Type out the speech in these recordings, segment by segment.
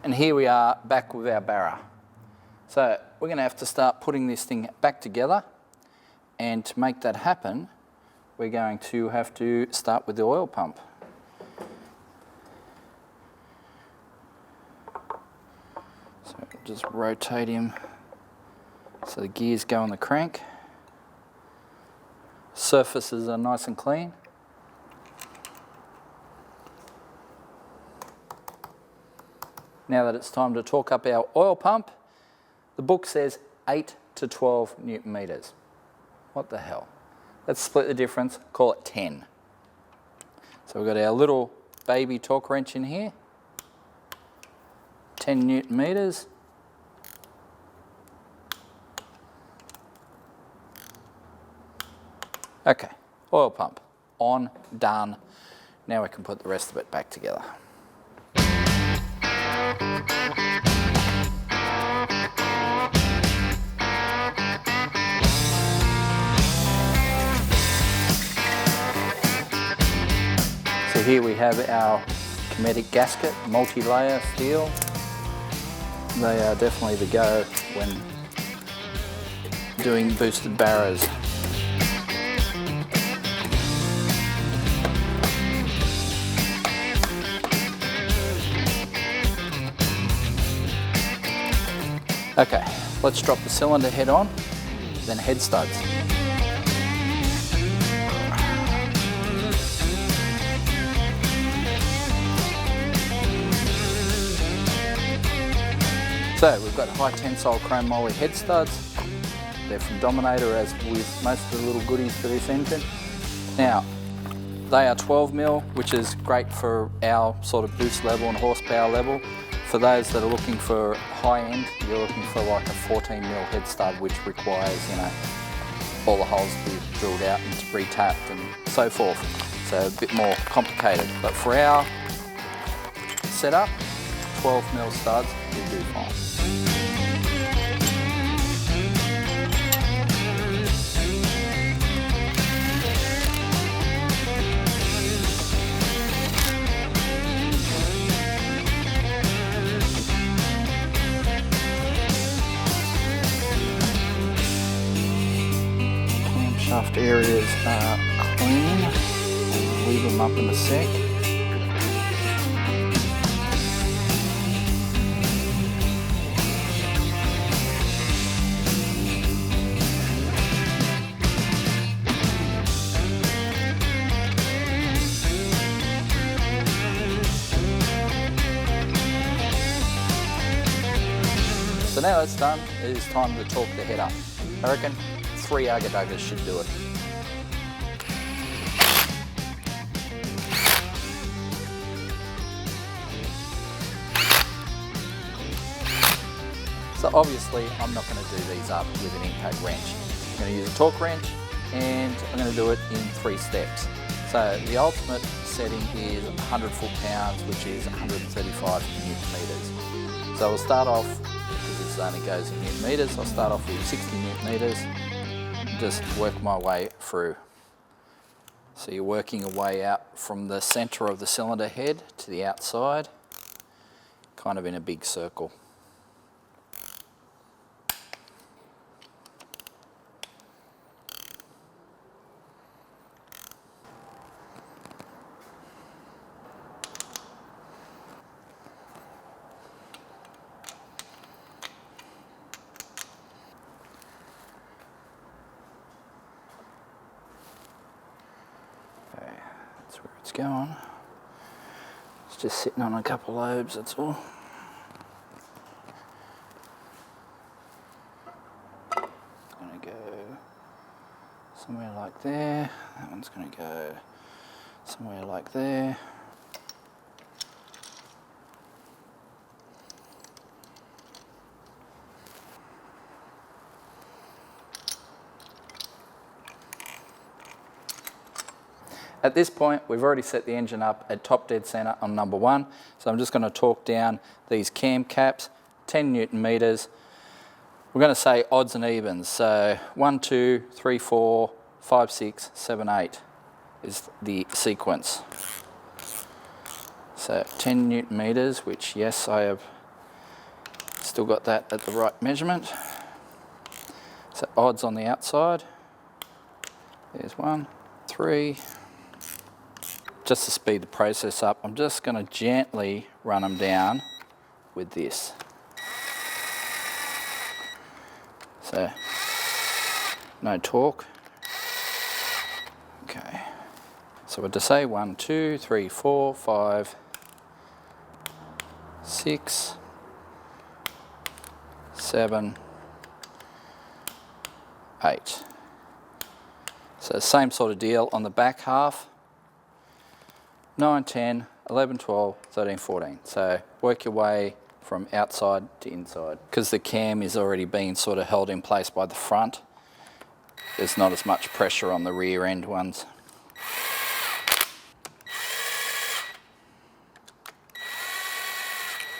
And here we are back with our Barra. So we're going to have to start putting this thing back together, and to make that happen we're going to have to start with the oil pump. So just rotate him so the gears go on the crank. Surfaces are nice and clean. Now that it's time to torque up our oil pump, the book says 8 to 12 Newton meters. What the hell? Let's split the difference, call it 10. So we've got our little baby torque wrench in here, 10 Newton meters. Okay, oil pump, on, done. Now we can put the rest of it back together. So here we have our Kinetic gasket, multi-layer steel. They are definitely the go when doing boosted Barras. Okay, let's drop the cylinder head on, then head studs. So we've got high tensile chrome moly head studs. They're from Dominator, as with most of the little goodies for this engine. Now, they are 12mm, which is great for our sort of boost level and horsepower level. For those that are looking for high end, you're looking for like a 14mm head stud, which requires, you know, all the holes to be drilled out and retapped and so forth. So a bit more complicated. But for our setup, 12mm studs will do fine. Camshaft areas are clean. I'll leave them up in a sec. So now that's done, it is time to torque the head up. I reckon 3 Agaduggers should do it. So obviously I'm not going to do these up with an impact wrench. I'm going to use a torque wrench and I'm going to do it in 3 steps. So the ultimate setting is 100 foot-pounds, which is 135 Newton meters. So we'll start off, because this only goes in Newton meters, I'll start off with 60 Newton meters, just work my way through. So you're working your way out from the center of the cylinder head to the outside, kind of in a big circle. That's where it's going. It's just sitting on a couple lobes, that's all. It's going to go somewhere like there. That one's going to go somewhere like there. At this point, we've already set the engine up at top dead center on number 1. So I'm just going to torque down these cam caps, 10 Newton meters. We're going to say odds and evens. So 1, 2, 3, 4, 5, 6, 7, 8 is the sequence. So 10 Newton meters, which yes, I have Still got that at the right measurement. So odds on the outside. There's 1, 3. Just to speed the process up, I'm just going to gently run them down with this. So, no torque. Okay. So we'll just say 1, 2, 3, 4, 5, 6, 7, 8. So same sort of deal on the back half. 9, 10, 11, 12, 13, 14. So work your way from outside to inside. Because the cam is already being sort of held in place by the front, there's not as much pressure on the rear end ones.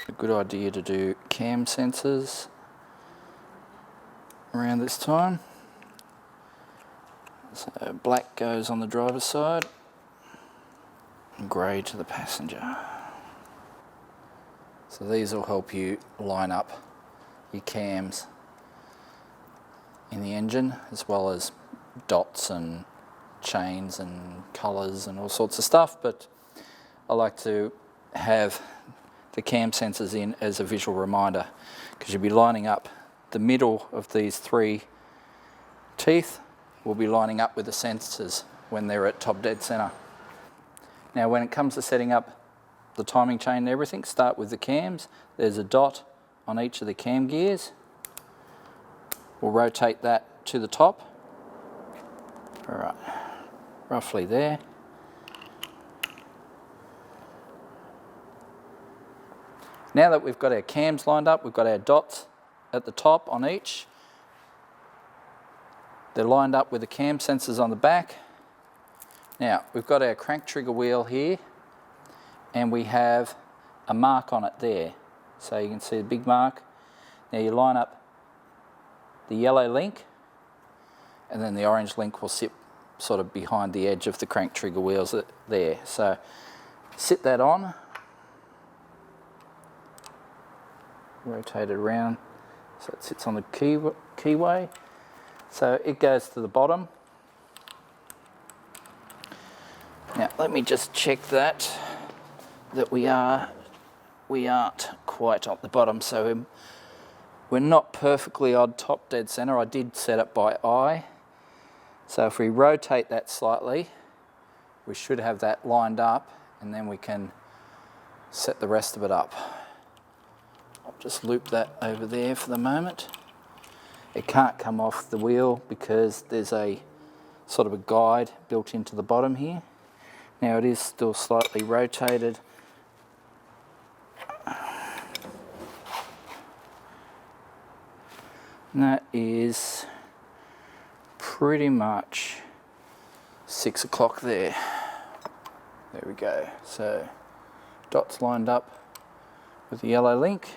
A good idea to do cam sensors around this time. So black goes on the driver's side, and grey to the passenger. So these will help you line up your cams in the engine, as well as dots and chains and colours and all sorts of stuff, but I like to have the cam sensors in as a visual reminder, because you'll be lining up the middle of these 3 teeth will be lining up with the sensors when they're at top dead centre. Now when it comes to setting up the timing chain and everything, start with the cams. There's a dot on each of the cam gears. We'll rotate that to the top. Alright, roughly there. Now that we've got our cams lined up, we've got our dots at the top on each. They're lined up with the cam sensors on the back. Now, we've got our crank trigger wheel here, and we have a mark on it there. So you can see the big mark. Now you line up the yellow link, and then the orange link will sit sort of behind the edge of the crank trigger wheels there. So sit that on, rotate it around so it sits on the keyway. So it goes to the bottom. Now let me just check that we aren't quite at the bottom, so we're not perfectly on top dead center. I did set it by eye. So if we rotate that slightly, we should have that lined up, and then we can set the rest of it up. I'll just loop that over there for the moment. It can't come off the wheel because there's a sort of a guide built into the bottom here. Now it is still slightly rotated. And that is pretty much 6 o'clock there. There we go. So dots lined up with the yellow link.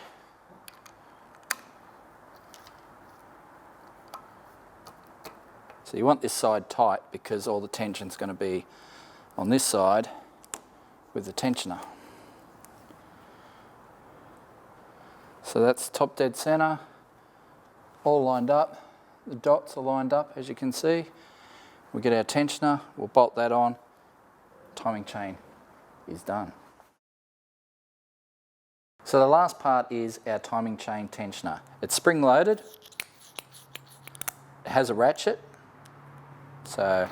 So you want this side tight because all the tension's going to be on this side with the tensioner. So that's top dead center, all lined up. The dots are lined up, as you can see. We get our tensioner, we'll bolt that on. Timing chain is done. So the last part is our timing chain tensioner. It's spring loaded. It has a ratchet. But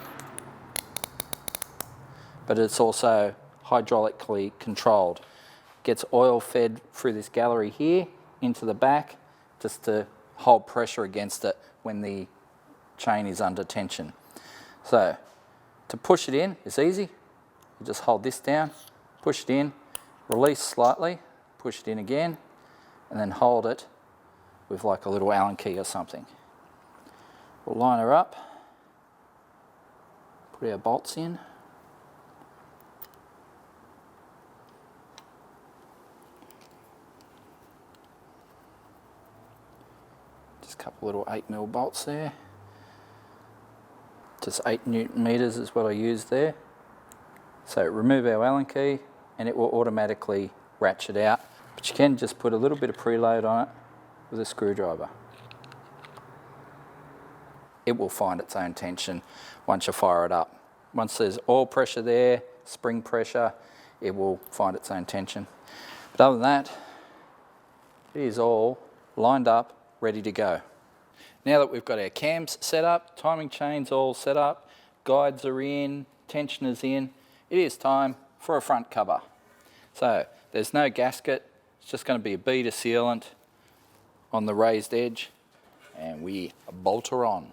it's also hydraulically controlled. Gets oil fed through this gallery here into the back just to hold pressure against it when the chain is under tension. So to push it in is easy. You just hold this down, push it in, release slightly, push it in again, and then hold it with like a little Allen key or something. We'll line her up. Put our bolts in. Just a couple little 8mm bolts there. Just 8 Newton meters is what I use there. So remove our Allen key and it will automatically ratchet out. But you can just put a little bit of preload on it with a screwdriver. It will find its own tension once you fire it up. Once there's oil pressure there, spring pressure, it will find its own tension. But other than that, it is all lined up, ready to go. Now that we've got our cams set up, timing chains all set up, guides are in, tensioners in, it is time for a front cover. So there's no gasket, it's just going to be a bead of sealant on the raised edge, and we bolt her on.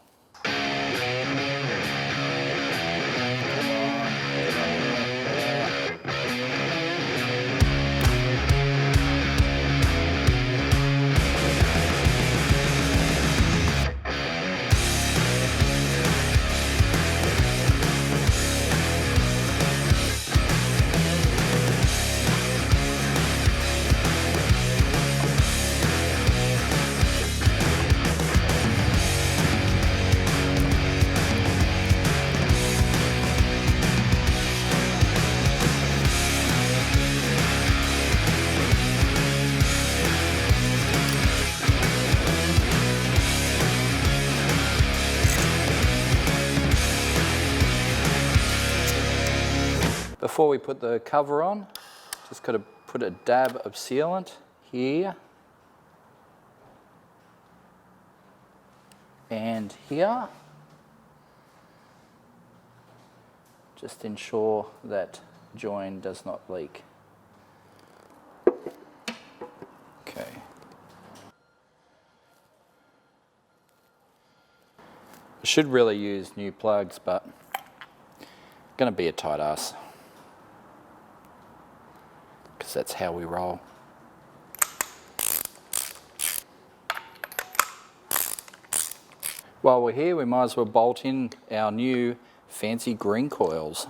Before we put the cover on, just got to put a dab of sealant here and here. Just ensure that join does not leak. Okay. I should really use new plugs, but gonna be a tight ass. That's how we roll. While we're here, we might as well bolt in our new fancy green coils.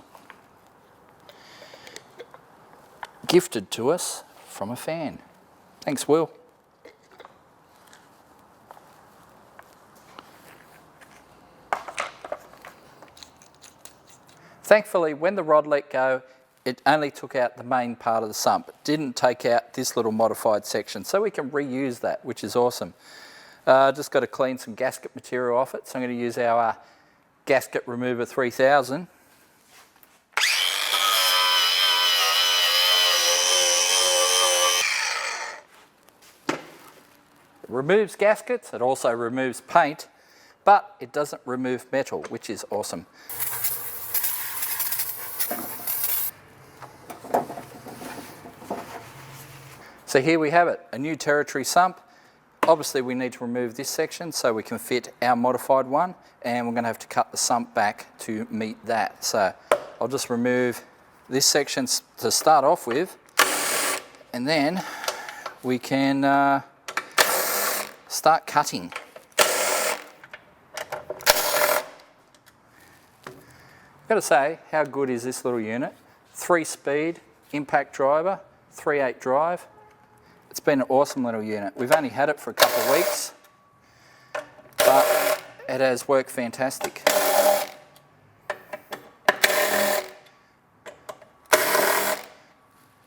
Gifted to us from a fan. Thanks, Will. Thankfully, when the rod let go, it only took out the main part of the sump. It didn't take out this little modified section, so we can reuse that, which is awesome. Just got to clean some gasket material off it, so I'm going to use our gasket remover 3000. It removes gaskets, it also removes paint, but it doesn't remove metal, which is awesome. So here we have it, a new territory sump. Obviously we need to remove this section so we can fit our modified one, and we're going to have to cut the sump back to meet that. So I'll just remove this section to start off with, and then we can start cutting. I've got to say, how good is this little unit? 3-speed impact driver, 3/8 drive. It's been an awesome little unit. We've only had it for a couple of weeks, but it has worked fantastic.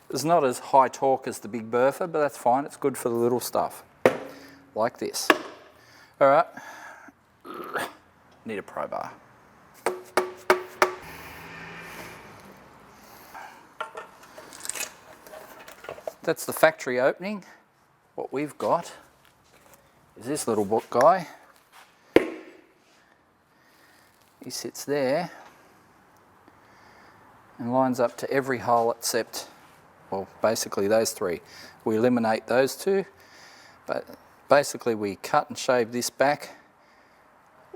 It's not as high torque as the big Bertha, but that's fine. It's good for the little stuff, like this. All right, need a pry bar. That's the factory opening. What we've got is this little book guy. He sits there and lines up to every hole except, well, basically those three. We eliminate those two, but basically we cut and shave this back,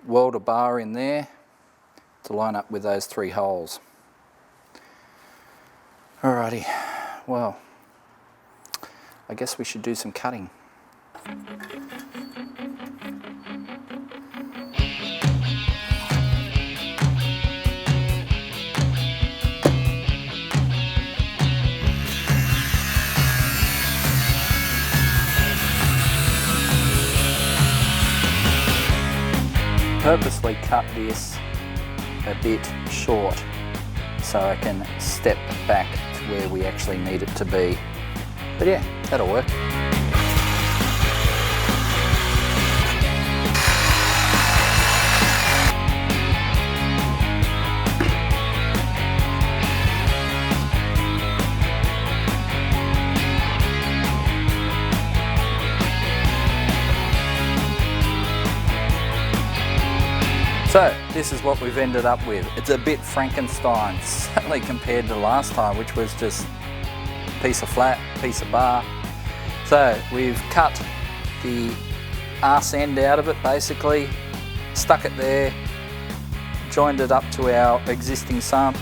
weld a bar in there to line up with those 3 holes. Alrighty, well, I guess we should do some cutting. Purposely cut this a bit short so I can step back to where we actually need it to be. But yeah, that'll work. So this is what we've ended up with. It's a bit Frankenstein, certainly compared to last time, which was just piece of flat, piece of bar. So we've cut the arse end out of it basically, stuck it there, joined it up to our existing sump,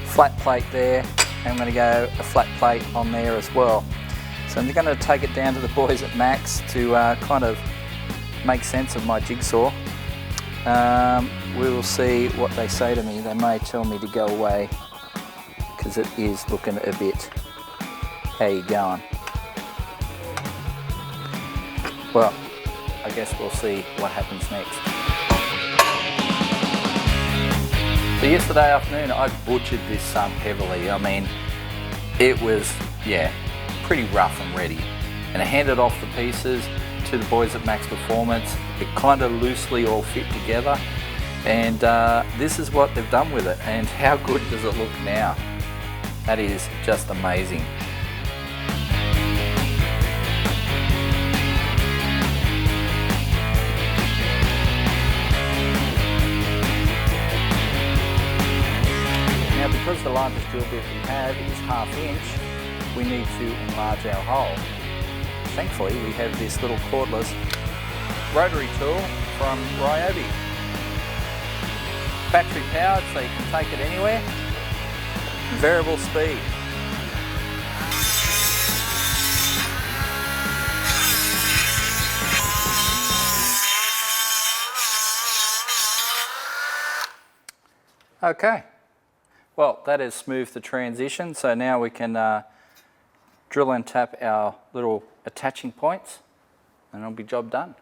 flat plate there, and I'm going to go a flat plate on there as well. So I'm going to take it down to the boys at Max to kind of make sense of my jigsaw. We will see what they say to me. They may tell me to go away because it is looking a bit, how you going? Well, I guess we'll see what happens next. So yesterday afternoon I butchered this sump heavily. I mean, it was, yeah, pretty rough and ready. And I handed off the pieces to the boys at Max Performance. It kind of loosely all fit together. And this is what they've done with it. And how good does it look now? That is just amazing. Now, because the largest drill bit we have is 1/2 inch, we need to enlarge our hole. Thankfully, we have this little cordless rotary tool from Ryobi. Battery powered, so you can take it anywhere. Variable speed. Okay, well that has smoothed the transition, so now we can drill and tap our little attaching points and it'll be job done.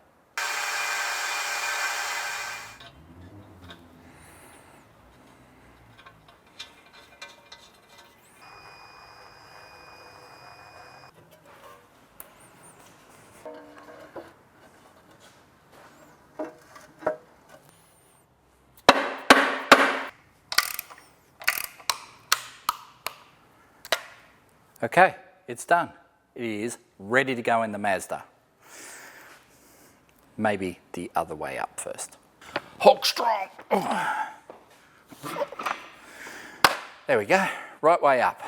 Okay, it's done. It is ready to go in the Mazda. Maybe the other way up first. Hulk strong. There we go, right way up.